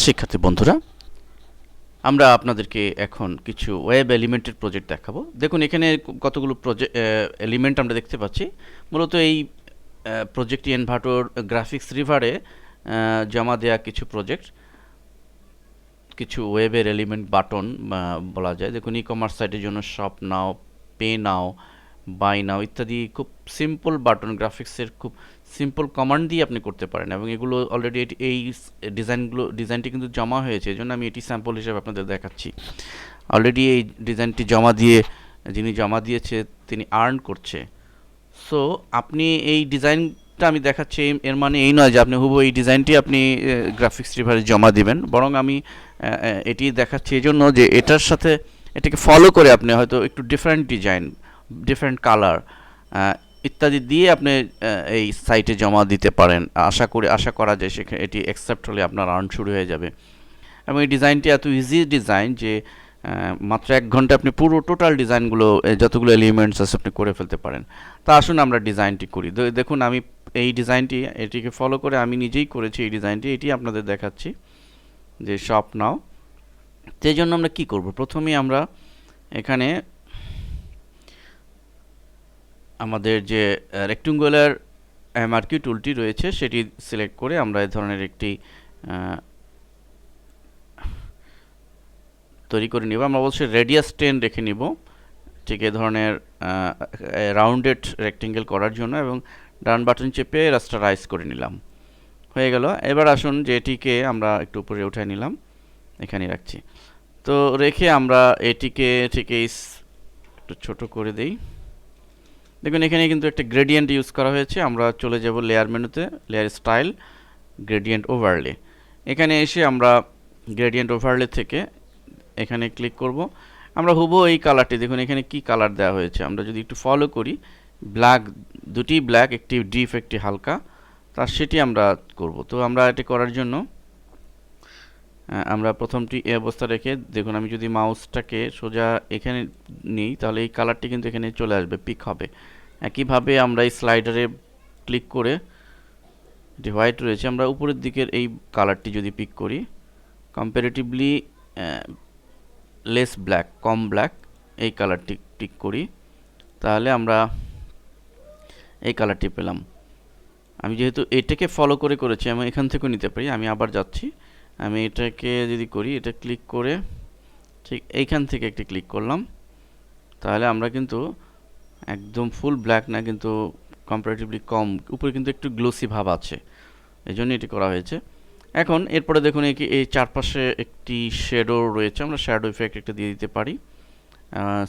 শিক্ষার্থী বন্ধুরা, আমরা আপনাদেরকে এখন কিছু ওয়েব এলিমেন্টের প্রজেক্ট দেখাবো। দেখুন এখানে কতগুলো এলিমেন্ট আমরা দেখতে পাচ্ছি। মূলত এই প্রজেক্টটি এনভার্টর গ্রাফিক্স রিভারে জমা দেওয়া কিছু প্রজেক্ট, কিছু ওয়েবের এলিমেন্ট বাটন বলা যায়। দেখুন ই কমার্স সাইটের জন্য shop now, pay now, buy now ইত্যাদি খুব সিম্পল বাটন, গ্রাফিক্সের খুব সিম্পল কমান্ড দিয়ে আপনি করতে পারেন এবং এগুলো অলরেডি এই ডিজাইনটি কিন্তু জমা হয়েছে, এই জন্য আমি এটি স্যাম্পল হিসেবে আপনাদের দেখাচ্ছি। অলরেডি এই ডিজাইনটি জমা দিয়ে যিনি জমা দিয়েছে তিনি আর্ন করছে। সো আপনি এই ডিজাইনটা আমি দেখাচ্ছি, এর মানে এই নয় যে আপনি হুবহু এই ডিজাইনটি আপনি গ্রাফিক্স রিভারে জমা দিবেন, বরং আমি এটি দেখাচ্ছি এই জন্য যে এটার সাথে এটাকে ফলো করে আপনি হয়তো একটু ডিফারেন্ট ডিজাইন, ডিফারেন্ট কালার ইত্যাদি দিয়ে আপনি এই সাইটে জমা দিতে পারেন। আশা করা যায় সেখানে এটি অ্যাকসেপ্ট হলে আপনার আর্ন শুরু হয়ে যাবে। এবং এই ডিজাইনটি এত ইজি ডিজাইন যে মাত্র 1 ঘন্টা আপনি পুরো টোটাল ডিজাইনগুলো, যতগুলো এলিমেন্টস আছে আপনি করে ফেলতে পারেন। তা আসুন আমরা ডিজাইনটি করি। দেখুন আমি এই ডিজাইনটি এটিকে ফলো করে আমি নিজেই করেছি এই ডিজাইনটি, এটি আপনাদের দেখাচ্ছি যে শপ নাও। সেই জন্য আমরা কি করব, প্রথমেই আমরা এখানে আমাদের যে রেক্ট্যাঙ্গুলার এমআরকিউ টুলটি রয়েছে সেটি সিলেক্ট করে আমরা এই ধরনের একটি তৈরি করে নিব। আমরা অবশ্যই রেডিয়াস 10 রেখে নিব, ঠিক এই ধরনের রাউন্ডেড রেক্টেঙ্গেল করার জন্য, এবং ডান বাটন চেপে রাস্টারাইজ করে নিলাম। হয়ে গেল। এবার আসুন যে এটিকে আমরা একটু উপরে উঠায় নিলাম, এখানে রাখছি। তো রেখে আমরা এটিকে ঠিক একটু ছোট করে দেই। দেখুন এখানে কিন্তু একটা গ্রেডিয়েন্ট ইউজ করা হয়েছে। আমরা চলে যাব লেয়ার মেনুতে, লেয়ার স্টাইল, গ্রেডিয়েন্ট ওভারলে। এখানে এসে আমরা গ্রেডিয়েন্ট ওভারলে থেকে এখানে ক্লিক করব। আমরা হুবহু এই কালারটি দেখুন এখানে কি কালার দেওয়া হয়েছে, আমরা যদি একটু ফলো করি, ব্ল্যাক, দুটি ব্ল্যাক, একটি ডিপ একটি হালকা, তার সেটি আমরা করব। তো আমরা এটি করার জন্য আমরা প্রথমটি এই অবস্থা রেখে, দেখুন আমি যদি মাউসটাকে সোজা এখানে নিই তাহলে এই কালারটি কিন্তু এখানে চলে আসবে, পিক হবে। একইভাবে আমরা এই স্লাইডারে ক্লিক করে, এটি হোয়াইট রয়েছে, আমরা উপরের দিকের এই কালারটি যদি পিক করি, কম্পারেটিভলি লেস ব্ল্যাক, কম ব্ল্যাক, এই কালারটি টিক করি, তাহলে আমরা এই কালারটি পেলাম। আমি যেহেতু এটাকে ফলো করে করেছি আমি এখান থেকেও নিতে পারি। আমি আবার যাচ্ছি, আমি এটাকে যদি করি, এটা ক্লিক করে ঠিক এইখান থেকে একটি ক্লিক করলাম, তাহলে আমরা কিন্তু একদম ফুল ব্ল্যাক না, কিন্তু কম্পারেটিভলি কম, উপরে কিন্তু একটু গ্লোসি ভাব আছে, এই জন্য এটি করা হয়েছে। এখন এরপরে দেখুন এই চারপাশে একটি শ্যাডো রয়েছে, আমরা শ্যাডো ইফেক্ট একটা দিয়ে দিতে পারি।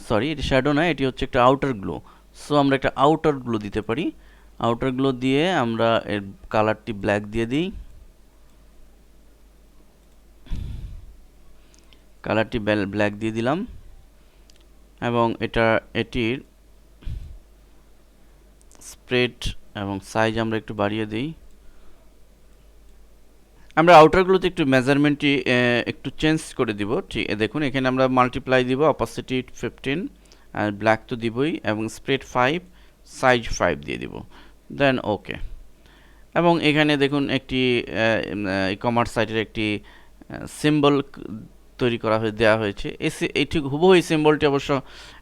সরি, এটি শ্যাডো নয়, এটি হচ্ছে একটা আউটার গ্লো। সো আমরা একটা আউটার গ্লো দিতে পারি। আউটার গ্লো দিয়ে আমরা এর কালারটি ব্ল্যাক দিয়ে দিই, কালারটি ব্ল্যাক দিয়ে দিলাম, এবং এটির স্প্রেড এবং সাইজ আমরা একটু বাড়িয়ে দিই। আমরা আউটারগুলোতে একটু মেজারমেন্টটি একটু চেঞ্জ করে দিব। ঠিক দেখুন এখানে আমরা মাল্টিপ্লাই দিব, অপাসিটি 15, আর ব্ল্যাক তো দিবই, এবং স্প্রেড 5, সাইজ 5 দিয়ে দিব, দেন ওকে। এবং এখানে দেখুন একটি ই কমার্স সাইটের একটি সিম্বল তৈরি করা দেওয়া হয়েছে। এটি হুবহু এই সিম্বলটি অবশ্য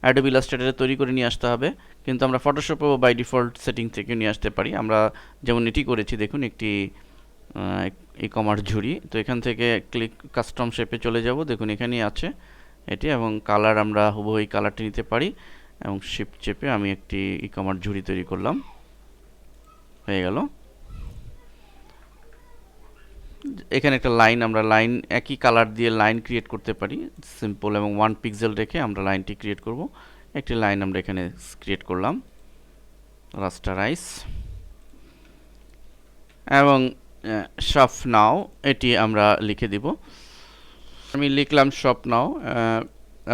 অ্যাডোবি ইলাস্ট্রেটরে তৈরি করে নিয়ে আসতে হবে, কিন্তু আমরা ফটোশপে বাই ডিফল্ট সেটিং থেকে নিয়ে আসতে পারি। আমরা যেমন এটি করেছি, দেখুন একটি ই কমার্স ঝুড়ি। তো এখান থেকে ক্লিক কাস্টম শেপে চলে যাব, দেখুন এখানেই আছে এটি, এবং কালার আমরা হুবহু এই কালারটি নিতে পারি, এবং শিফট চেপে আমি একটি ই কমার্স ঝুড়ি তৈরি করলাম, হয়ে গেল। এখানে একটা লাইন, আমরা লাইন একই কালার দিয়ে লাইন ক্রিয়েট করতে পারি, সিম্পল, এবং 1 পিক্সেল রেখে আমরা লাইনটি ক্রিয়েট করব। একটি লাইন আমরা এখানে ক্রিয়েট করলাম, রাস্টারাইজ, এবং শপ নাও এটি আমরা লিখে দিব। আমি লিখলাম শপ নাও,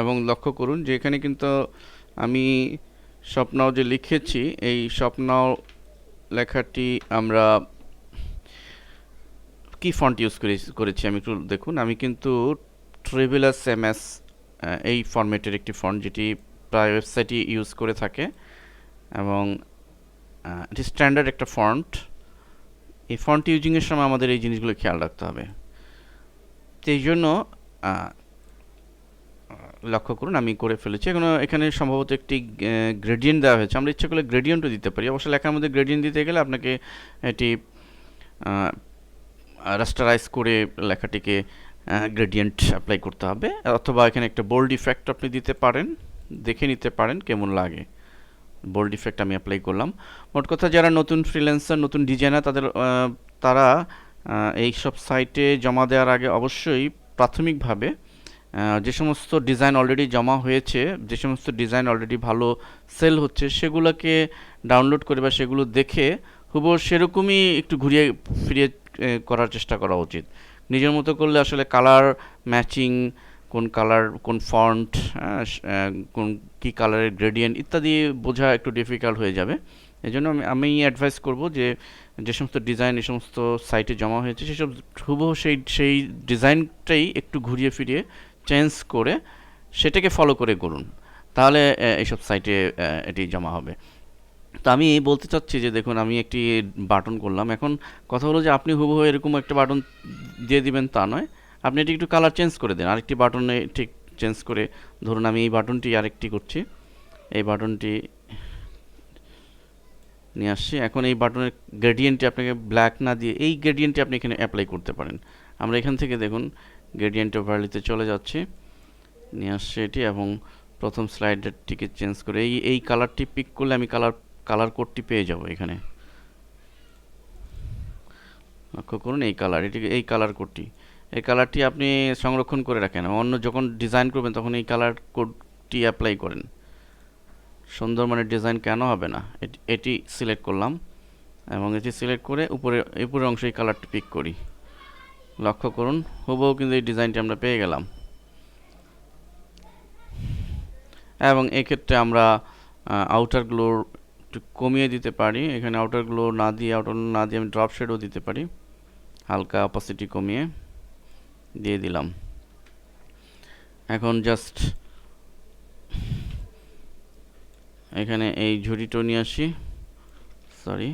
এবং লক্ষ্য করুন যে এখানে কিন্তু আমি শপ নাও যে লিখেছি, এই শপ নাও লেখাটি আমরা কি ফন্ট ইউজ করেছি আমি একটু দেখুন। আমি কিন্তু ট্রেভেলার্স এমএস এই ফরম্যাটের একটি ফন্ট, যেটি প্রায় ওয়েবসাইটই ইউজ করে থাকে, এবং এটি স্ট্যান্ডার্ড একটা ফন্ট। এই ফন্ট ইউজিংয়ের সময় আমাদের এই জিনিসগুলো খেয়াল রাখতে হবে। এই জন্য লক্ষ্য করুন আমি করে ফেলেছি। এখন এখানে সম্ভবত একটি গ্রেডিয়েন্ট দেওয়া হয়েছে, আমরা ইচ্ছা করলে গ্রেডিয়েন্টও দিতে পারি। অবশ্য লেখার মধ্যে গ্রেডিয়েন্ট দিতে গেলে আপনাকে এটি রাস্টারাইজ করে লেখাটিকে গ্রেডিয়েন্ট অ্যাপ্লাই করতে হবে, অথবা এখানে একটা বোল্ড ইফেক্ট আপনি দিতে পারেন, দেখে নিতে পারেন কেমন লাগে। বোল্ড ইফেক্ট আমি অ্যাপ্লাই করলাম। মোট কথা যারা নতুন ফ্রিল্যান্সার, নতুন ডিজাইনার, তারা এই সব সাইটে জমা দেওয়ার আগে অবশ্যই প্রাথমিকভাবে যে সমস্ত ডিজাইন অলরেডি জমা হয়েছে, যে সমস্ত ডিজাইন অলরেডি ভালো সেল হচ্ছে, সেগুলোকে ডাউনলোড করে বা সেগুলো দেখে হুবহু সেরকমই একটু ঘুরিয়ে ফিরিয়ে করার চেষ্টা করা উচিত। নিজের মতো করলে আসলে কালার ম্যাচিং, কোন কালার, কোন ফন্ট, কোন কী কালারের গ্রেডিয়েন্ট ইত্যাদি বোঝা একটু ডিফিকাল্ট হয়ে যাবে। এই জন্য আমি অ্যাডভাইস করব যে যে সমস্ত ডিজাইন এই সমস্ত সাইটে জমা হয়েছে সেসব হুবহু সেই ডিজাইনটাই একটু ঘুরিয়ে ফিরিয়ে চেঞ্জ করে সেটাকে ফলো করে করুন, তাহলে এইসব সাইটে এটি জমা হবে। তো আমি বলতে চাচ্ছি যে দেখুন আমি একটি বাটন করলাম। এখন কথা হলো যে আপনি হুবহু এরকম একটা বাটন দিয়ে দিবেন তা নয়, আপনি এটি একটু কালার চেঞ্জ করে দেন, আরেকটি বাটনে ঠিক চেঞ্জ করে। ধরুন আমি এই বাটনটি আরেকটি করছি, এই বাটনটি নিয়ে আসছি। এখন এই বাটনের গ্রেডিয়েন্টটি আপনাকে ব্ল্যাক না দিয়ে এই গ্রেডিয়েন্টটি আপনি এখানে অ্যাপ্লাই করতে পারেন। আমরা এখান থেকে দেখুন গ্রেডিয়েন্ট ওভারলিতে চলে যাচ্ছি, নিয়ে আসছে এটি, এবং প্রথম স্লাইডারটিকে চেঞ্জ করে এই কালারটি পিক করলে আমি কালার কোডটি পেয়ে যাব এখানে। লক্ষ্য করুন এই কালার, এই কালার কোডটি, এই কালারটি আপনি সংরক্ষণ করে রাখেন, অন্য যখন ডিজাইন করবেন তখন এই কালার কোডটি অ্যাপ্লাই করেন। সুন্দর মানে ডিজাইন কেন হবে না। এটি সিলেক্ট করলাম এবং এটি সিলেক্ট করে উপরের অংশে এই কালারটি পিক করি। লক্ষ্য করুন হুবহু কিন্তু এই ডিজাইনটি আমরা পেয়ে গেলাম। এবং এক্ষেত্রে আমরা আউটার গ্লোর একটু কমিয়ে দিতে পারি। এখানে আউটার গ্লো না দিয়ে আমি ড্রপ শেডও দিতে পারি, হালকা অপাসিটি কমিয়ে দিয়ে দিলাম। এখন জাস্ট এখানে এই ঝুড়িটা নিয়ে আসি, সরি,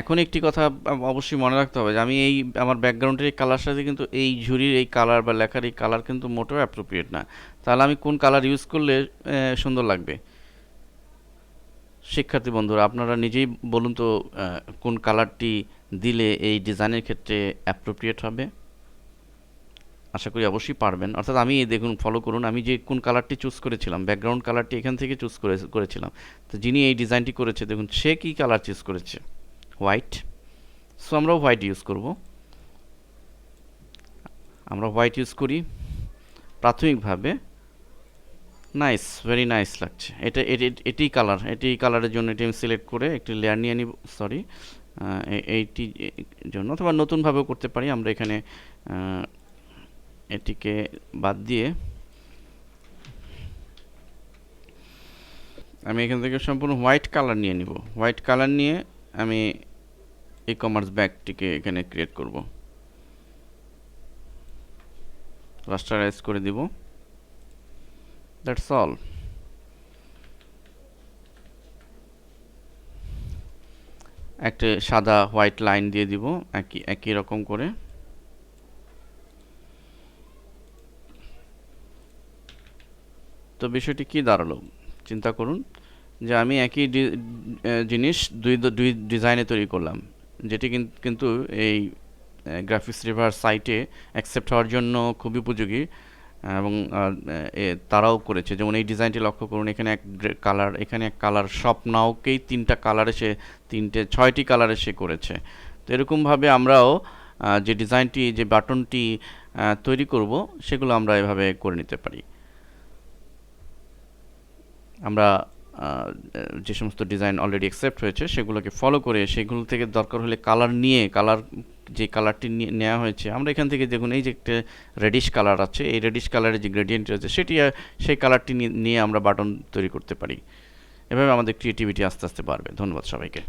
এখন একটি কথা অবশ্যই মনে রাখতে হবে যে আমি আমার ব্যাকগ্রাউন্ডের এই কালার সাথে কিন্তু এই ঝুড়ির এই কালার বা লেখার এই কালার কিন্তু মোটেও অ্যাপ্রোপ্রিয়েট না। তাহলে আমি কোন কালার ইউজ করলে সুন্দর লাগবে? শিক্ষার্থী বন্ধুরা আপনারা নিজেই বলুন তো, কোন কালারটি দিলে এই ডিজাইনের ক্ষেত্রে অ্যাপ্রোপ্রিয়েট হবে? আশা করি অবশ্যই পারবেন। অর্থাৎ আমি দেখুন ফলো করুন, আমি যে কোন কালারটি চুজ করেছিলাম, ব্যাকগ্রাউন্ড কালারটি এখান থেকে চুজ করেছিলাম। তো যিনি এই ডিজাইনটি করেছে দেখুন সে কী কালার চুজ করেছে, হোয়াইট। সো আমরাও হোয়াইট ইউজ করব, আমরা হোয়াইট ইউজ করি প্রাথমিকভাবে। নাইস, ভেরি নাইস লাগছে। এটি কালারের জন্য এটি আমি সিলেক্ট করে একটি লেয়ার নিয়ে নিব, সরি, এইটি জন্য, অথবা নতুনভাবেও করতে পারি। আমরা এখানে এটিকে বাদ দিয়ে আমি এখান থেকে সম্পূর্ণ হোয়াইট কালার নিয়ে নিব। হোয়াইট কালার নিয়ে আমি ই কমার্স ব্যাগটিকে এখানে ক্রিয়েট করব, রাস্টারাইজ করে দিব। That's all. একটা সাদা হোয়াইট লাইন দিয়ে দিব একই রকম করে। তো বিষয়টি কি দাঁড়ালো চিন্তা করুন, যে আমি একই জিনিস দুই ডিজাইনে তৈরি করলাম, যেটি কিন্তু এই গ্রাফিক্স রিভার সাইটে অ্যাকসেপ্ট হওয়ার জন্য খুবই উপযোগী, এবং তারাও করেছে। যেমন এই ডিজাইনটি লক্ষ্য করুন, এখানে এক কালার, এখানে এক কালার, সব নাওকেই তিনটা কালারে সে 6টি কালারে সে করেছে। তো এরকমভাবে আমরাও যে ডিজাইনটি, যে বাটনটি তৈরি করব সেগুলো আমরা এভাবে করে নিতে পারি। আমরা যে সমস্ত ডিজাইন অলরেডি অ্যাকসেপ্ট হয়েছে সেগুলোকে ফলো করে সেগুলো থেকে দরকার হলে যে কালারটি নেওয়া হয়েছে, আমরা এখান থেকে দেখুন এই যে একটা রেডিশ কালার আছে, এই রেডিশ কালারের যে গ্রেডিয়েন্ট আছে সেই কালারটি নিয়ে আমরা বাটন তৈরি করতে পারি। এভাবে আমাদের ক্রিয়েটিভিটি আস্তে আস্তে বাড়বে। ধন্যবাদ সবাইকে।